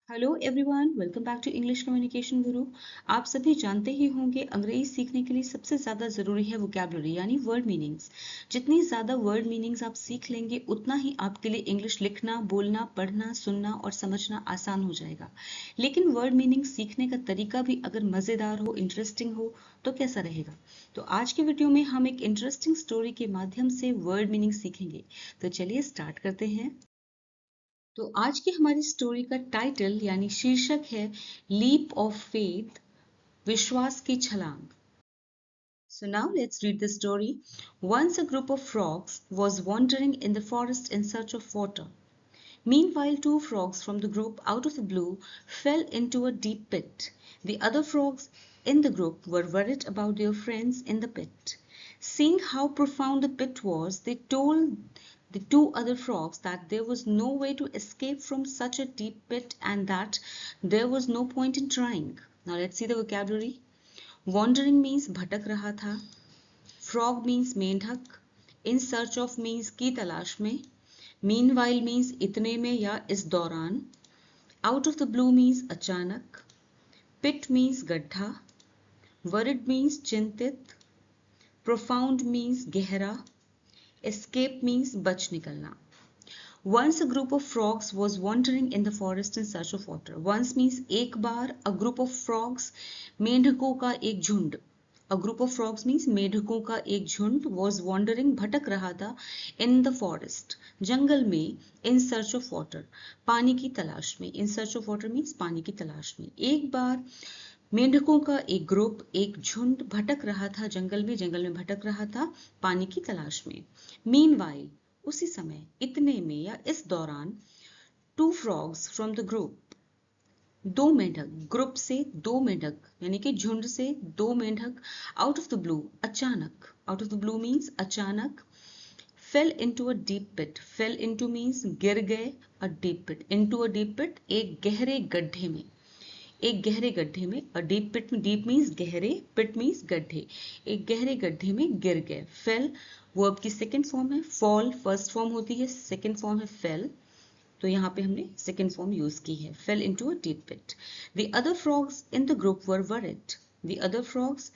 Hello everyone, welcome back to English communication guru. आप सभी जानते ही होंगे अंग्रेजी सीखने के लिए सबसे ज़्यादा ज़रूरी है वोकैबुलरी यानी वर्ड मीनिंग्स। जितनी ज़्यादा वर्ड मीनिंग्स आप सीख लेंगे उतना ही आपके लिए इंग्लिश लिखना, बोलना, पढ़ना, सुनना और समझना आसान हो जाएगा। लेकिन वर्ड मीनिंग सीखने का तरीका भी अगर मज़ेदार हो, इंटरेस्टिंग हो तो कैसा रहेगा। तो आज के वीडियो में हम एक इंटरेस्टिंग स्टोरी के माध्यम से वर्ड मीनिंग सीखेंगे। तो चलिए स्टार्ट करते हैं। तो आज की हमारी स्टोरी का टाइटल यानी शीर्षक है लीप ऑफ फेथ, विश्वास की छलांग। So now let's read the story. Once a group of frogs was wandering in the forest in search of water. Meanwhile, two frogs from the group out of the blue fell into a deep pit. The other frogs in the group were worried about their friends in the pit. Seeing how profound the pit was, they told the two other frogs that there was no way to escape from such a deep pit and that there was no point in trying. Now let's see the vocabulary. Wandering means भटक रहा था. Frog means मेंढक. In search of means की तलाश में. Meanwhile means इतने में या इस दौरान. Out of the blue means अचानक. Pit means गड्ढा. Worried means चिंतित. Profound means गहरा. Escape means बच निकलना. Once a group of frogs was wandering in the forest in search of water. Once means एक बार. A group of frogs मेंढकों का एक झुंड. A group of frogs means मेढकों का एक झुंड was wandering भटक रहा था in the forest जंगल में in search of water पानी की तलाश में. In search of water means पानी की तलाश में. एक बार मेंढकों का एक ग्रुप एक झुंड भटक रहा था जंगल में भटक रहा था पानी की तलाश में. Meanwhile उसी समय इतने में या इस दौरान two frogs from the group दो मेंढक ग्रुप से दो मेंढक यानी कि झुंड से दो मेंढक आउट ऑफ द ब्लू अचानक. Out of the blue means अचानक. Fell into a deep pit. Fell into means गिर गए. A deep pit. Into a deep pit एक गहरे गड्ढे में. एक गहरे गड्ढे में. अ डीप पिट में डीप मीन्स गहरे, पिट मीन्स गड्ढे. एक गहरे गड्ढे में गिर गए. फेल वर्ब की सेकेंड फॉर्म है. फॉल फर्स्ट फॉर्म होती है, सेकेंड फॉर्म है फेल. तो यहाँ पे हमने सेकेंड फॉर्म यूज की है. Fell into a deep pit. The other frogs in the group were worried. The other frogs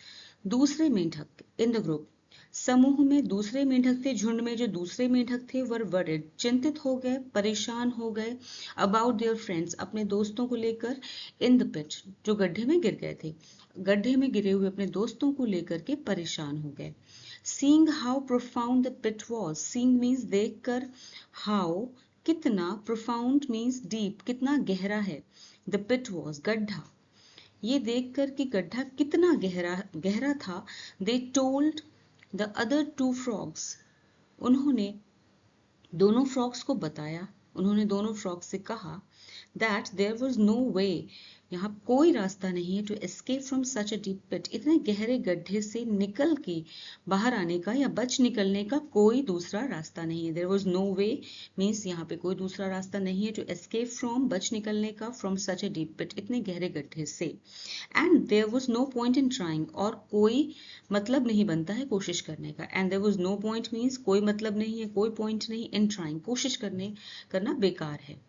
दूसरे मेंढक इन द ग्रुप समूह में दूसरे मेंढक थे, झुंड में जो दूसरे मेंढक थे वर वरिड चिंतित हो गए, परेशान हो गए. अबाउट देयर फ्रेंड्स अपने दोस्तों को लेकर. इन द पिट जो गड्ढे में गिर गए थे, गड्ढे में गिरे हुए अपने दोस्तों को लेकर के परेशान हो गए. Seeing how profound the pit was. Seeing means देख कर. हाउ कितना. प्रोफाउंड मीन्स डीप कितना गहरा है. द पिट वॉज गड्ढा. ये देखकर कि गड्ढा कितना गहरा गहरा था. They told the other two frogs उन्होंने दोनों फ्रॉग्स को बताया. उन्होंने दोनों फ्रॉग्स से कहा that there was no way यहाँ कोई रास्ता नहीं है to escape from such a deep pit इतने गहरे गड्ढे से निकल के बाहर आने का या बच निकलने का कोई दूसरा रास्ता नहीं है. There was no way means यहाँ पे कोई दूसरा रास्ता नहीं है टू एस्केप फ्रॉम बच निकलने का from such a deep pit इतने गहरे गड्ढे से. And there was no point in trying और कोई मतलब नहीं बनता है कोशिश करने का. And there was no point means कोई मतलब नहीं है, कोई पॉइंट नहीं इन ट्राइंग कोशिश करना बेकार है.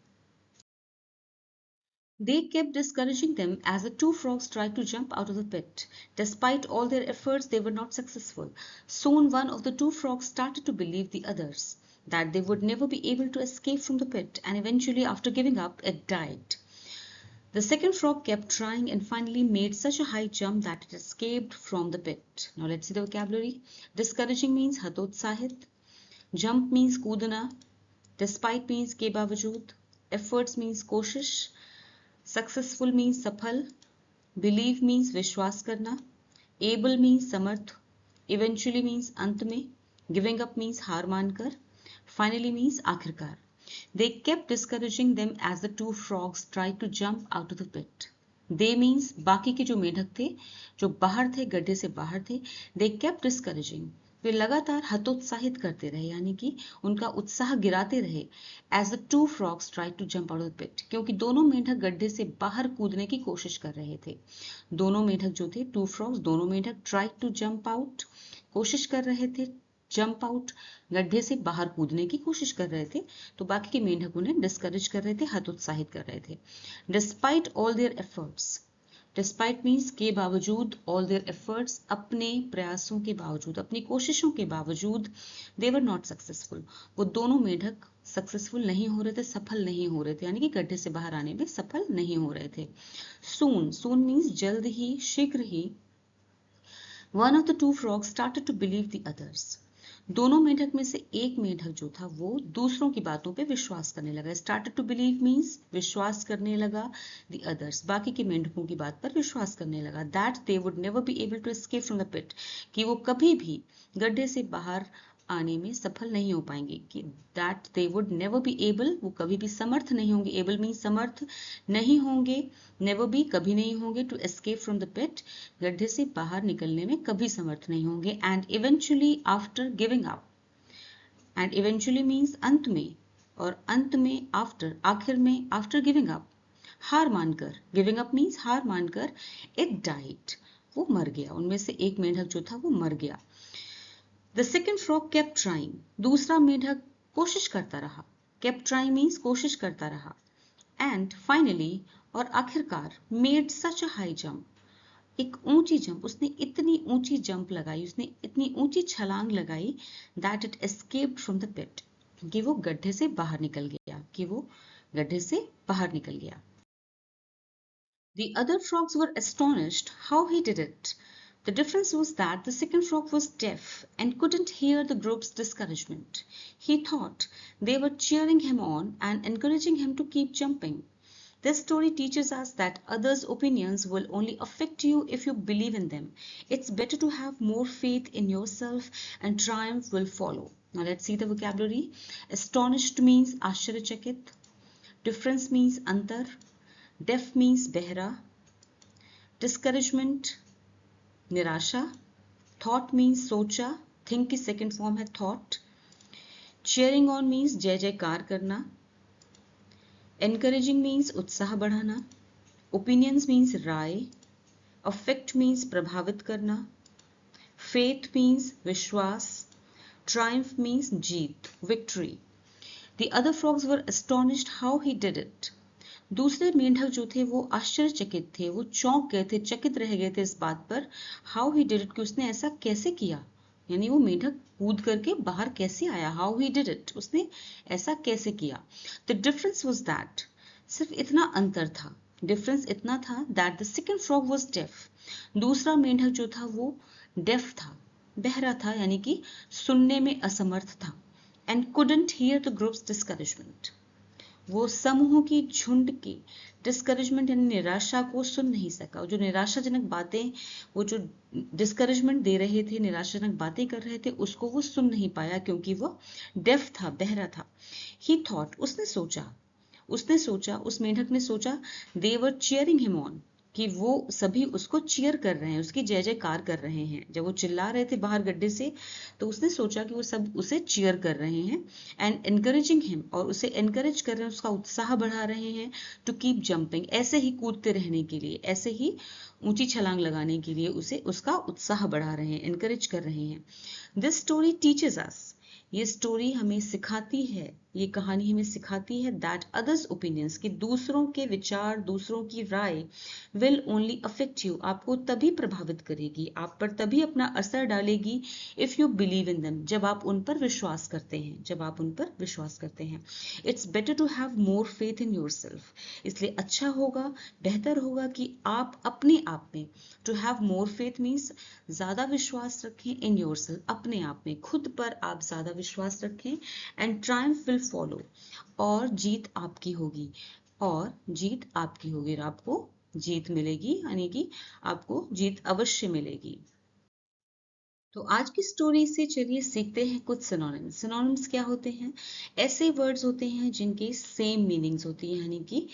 They kept discouraging them as the two frogs tried to jump out of the pit. Despite all their efforts, they were not successful. Soon one of the two frogs started to believe the others that they would never be able to escape from the pit, and eventually, after giving up, it died. The second frog kept trying and finally made such a high jump that it escaped from the pit. Now let's see the vocabulary. Discouraging means हतोत्साहित. Jump means कूदना. Despite means के बावजूद. Efforts means कोशिश. Successful means सफल. Believe means विश्वास करना. Able means समर्थ. Eventually means अंत में. गिविंग अप मीन्स हार मानकर. फाइनली मीन्स आखिरकार. They kept discouraging them as the two frogs try to jump out of the pit. They means बाकी के जो मेढक थे जो बाहर थे, गड्ढे से बाहर थे. दे केप्ट डिस्करेजिंग वे लगातार हतोत्साहित करते रहे यानी कि उनका उत्साह गिराते रहे. As the two frogs try to jump out of the pit क्योंकि दोनों मेढक गड्ढे से बाहर कूदने की कोशिश कर रहे थे. दोनों मेढक जो थे टू फ्रॉग्स दोनों मेढक ट्राई टू जंप आउट कोशिश कर रहे थे जंप आउट, गड्ढे से बाहर कूदने की कोशिश कर रहे थे, तो बाकी के मेंढक उन्हें डिस्करेज कर रहे थे, हतोत्साहित कर रहे थे। Despite all their efforts, despite means के बावजूद, ऑल देयर एफर्ट्स अपने प्रयासों के बावजूद, अपनी कोशिशों के बावजूद, दे वर नॉट सक्सेसफुल, वो दोनों मेंढक सक्सेसफुल नहीं हो रहे थे, सफल नहीं हो रहे थे, यानी कि गड्ढे से बाहर आने में सफल नहीं हो रहे थे। सून, सून मीन्स जल्द ही, शीघ्र ही। One of the two frogs started to believe the others, दोनों मेंढक में से एक मेंढक जो था वो दूसरों की बातों पे विश्वास करने लगा। स्टार्टेड टू बिलीव मीन्स विश्वास करने लगा, द अदर्स बाकी के मेंढकों की बात पर विश्वास करने लगा, that they would never be able to escape from the pit, कि वो कभी भी गड्ढे से बाहर आने में सफल नहीं हो पाएंगे, कि that they would never be able, वो कभी भी समर्थ नहीं होंगे, एबल मीन्स समर्थ नहीं होंगे, नेवर बी कभी नहीं होंगे, to escape from the pit गड्ढे से बाहर निकलने में कभी समर्थ नहीं होंगे, and eventually after giving up, and eventually means अंत में, और अंत में आफ्टर आखिर में, आफ्टर गिविंग अप हार मानकर, गिविंग अप मीन्स हार मानकर, इट डाइड वो मर गया, उनमें से एक मेंढक जो था वो मर गया। The second frog kept trying, दूसरा मेंढक कोशिश करता रहा, केप्ट ट्राइंग मीन्स कोशिश करता रहा, एंड फाइनली और आखिरकार, made such a high jump, एक ऊंची जंप, उसने इतनी ऊंची जंप लगाई, उसने इतनी ऊंची छलांग लगाई, that it escaped from the pit, कि वो गड्ढे से बाहर निकल गया, कि वो गड्ढे से बाहर निकल गया। The other frogs were astonished how he did it. The difference was that the second frog was deaf and couldn't hear the group's discouragement. He thought they were cheering him on and encouraging him to keep jumping. This story teaches us that others' opinions will only affect you if you believe in them. It's better to have more faith in yourself and triumph will follow. Now let's see the vocabulary. Astonished means आश्चर्यचकित. Difference means अंतर. Deaf means बहरा. Discouragement निराशा. Thought means सोचा. Think की second form है thought. Cheering on means जय जयकार करना. Encouraging means उत्साह बढ़ाना. Opinions means राय. Affect means प्रभावित करना. Faith means विश्वास. Triumph means Jeet, victory. The other frogs were astonished how he did it. दूसरे मेंढक जो थे वो आश्चर्यचकित थे, वो चौंक गए थे, चकित रह गए थे इस बात पर, हाउ ही डिड इट, कि उसने ऐसा कैसे किया, यानी वो मेंढक कूद करके बाहर कैसे आया, हाउ ही डिड इट, उसने ऐसा कैसे किया। द डिफरेंस वाज दैट, सिर्फ इतना अंतर था, डिफरेंस इतना था, that the second frog was deaf, दूसरा मेंढक जो था वो डेफ था, बहरा था, यानी कि सुनने में असमर्थ था, and couldn't hear the groups discouragement, वो समूह की झुंड की डिस्करेजमेंट यानी निराशा को सुन नहीं सका, जो निराशाजनक बातें, वो जो डिस्करेजमेंट दे रहे थे, निराशाजनक बातें कर रहे थे, उसको वो सुन नहीं पाया क्योंकि वो डेफ था, बहरा था। ही थॉट, उसने सोचा, उस मेंढक ने सोचा, दे वर चीयरिंग हिम ऑन, कि वो सभी उसको चीयर कर रहे हैं, उसकी जय जयकार कर रहे हैं, जब वो चिल्ला रहे थे बाहर गड्ढे से, तो उसने सोचा कि वो सब उसे चीयर कर रहे हैं, एंड एनकरेजिंग हिम, और उसे एनकरेज कर रहे हैं, उसका उत्साह बढ़ा रहे हैं, टू कीप जंपिंग, ऐसे ही कूदते रहने के लिए, ऐसे ही ऊंची छलांग लगाने के लिए उसे उसका उत्साह बढ़ा रहे हैं, एनकरेज कर रहे हैं। दिस स्टोरी टीचेस अस, ये स्टोरी हमें सिखाती है, ये कहानी हमें सिखाती है, दैट अदर्स ओपिनियंस, कि दूसरों के विचार, दूसरों की राय, विल ओनली अफेक्ट यू, आपको तभी प्रभावित करेगी, आप पर तभी अपना असर डालेगी, if you believe in them, जब आप उन पर विश्वास करते हैं, जब आप उन पर विश्वास करते हैं। It's better to have more faith in yourself, इसलिए अच्छा होगा, बेहतर होगा कि आप अपने आप में, to have more faith means ज्यादा विश्वास रखें, इन योरसेल्फ अपने आप में, खुद पर आप ज्यादा विश्वास रखें, एंड ट्रायम्फ विल फॉलो, और जीत आपकी होगी, और जीत आपकी होगी, और आपको जीत मिलेगी, यानी कि आपको जीत अवश्य मिलेगी। तो आज की स्टोरी से चलिए सीखते हैं कुछ सिनोनिम्स। सिनोनिम्स क्या होते हैं? ऐसे वर्ड्स होते हैं जिनके सेम मीनिंग्स होती है, यानी कि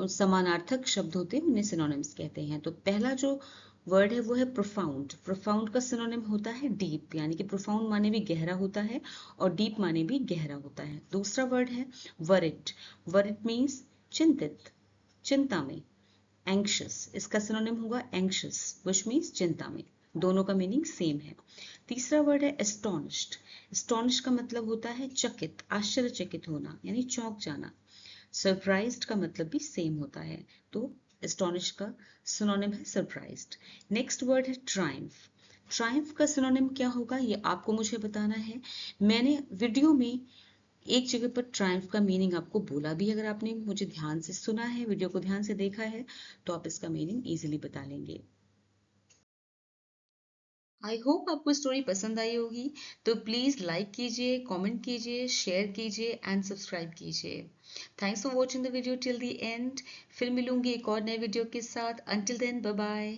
समानार्थक शब्द होते हैं, उन्हें सिनोनिम्स कहते हैं। तो पहला जो वर्ड है वो है प्रोफाउंड। प्रोफाउंड का सिनोनिम होता है डीप, यानी कि प्रोफाउंड माने भी गहरा होता है और डीप माने भी गहरा होता है। दूसरा वर्ड है वरिड। वरिड मीन्स चिंतित, चिंता में। एंग्शियस, इसका सिनोनिम होगा एंग्शियस, व्हिच मीन्स चिंता में। दोनों का मीनिंग सेम है। तीसरा वर्ड है एस्टोनिश्ड। एस्टोनिश का मतलब होता है चकित, आश्चर्यचकित होना यानी चौंक जाना। सरप्राइज्ड का मतलब भी सेम होता है, तो एस्टोनिश का सिनोनिम है सरप्राइज्ड। नेक्स्ट वर्ड है ट्रायम्फ। ट्रायम्फ का सिनोनिम क्या होगा ये आपको मुझे बताना है। मैंने वीडियो में एक जगह पर ट्रायम्फ का मीनिंग आपको बोला भी, अगर आपने मुझे ध्यान से सुना है, वीडियो को ध्यान से देखा है, तो आप इसका मीनिंग इजीली बता लेंगे। आई होप आपको स्टोरी पसंद आई होगी, तो प्लीज लाइक कीजिए, कमेंट कीजिए, शेयर कीजिए एंड सब्सक्राइब कीजिए। Thanks for watching the video till the end. फिर मिलूंगी एक और नए वीडियो के साथ। Until then, bye bye.